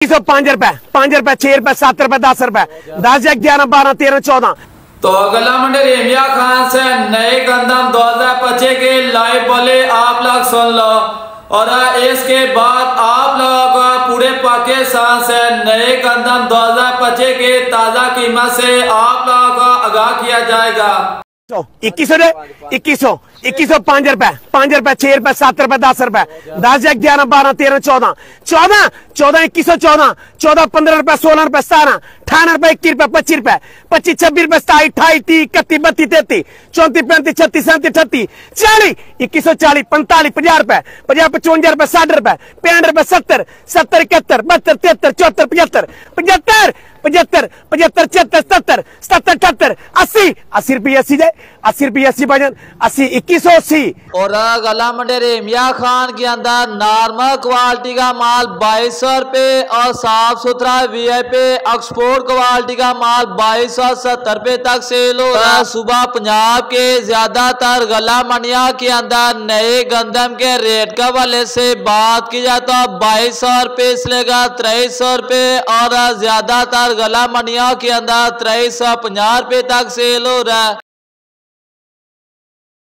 ₹5, ₹5, ₹6, ₹7, ₹10, 10, 11, 12, 13, 14। तो गला मंडी रेमिया खान से नए गंदम 2025 के लाइव बोले आप लोग सुन लो। और इसके बाद आप लोगों को पूरे पाकिस्तान से नए गंदम 2025 के ताजा कीमत से आप लोगों को आगाह किया जाएगा। 2100, ₹5, ₹5, ₹6, ₹7, ₹10, 10, 11, 12, 13, 14, 14, 2114, 14, ₹15, ₹16, ₹17, ₹18, ₹21, ₹25, ₹25, ₹26, ₹27, ₹28, ₹30, ₹31, ₹32, ₹34, ₹35, ₹36, ₹37, ₹38, ₹40, 2140, ₹45, ₹50, ₹50, ₹55, ₹60, ₹65, ₹70, ₹70, ₹71, ₹72, ₹73, ₹74, ₹75, ₹75, ₹75, ₹75, ₹77, ₹77, ₹78, ₹80, ₹80, ₹80 जाए, ₹80, ₹80 भजन 80, 2180। और गला मंडी रेमिया खान के अंदर नॉर्मल क्वालिटी का माल 2200 रुपये और साफ सुथरा VIP एक्सपोर्ट क्वालिटी का माल 2270 रुपये तक सेल हो रहा है। सुबह पंजाब के ज्यादातर गला मंडिया के अंदर नए गंदम के रेट के हवाले से बात की जाए तो 2200 रुपये से लेकर 2300 रुपये और ज्यादातर गला मंडिया के अंदर 2350 रुपये तक सेल हो रहा है।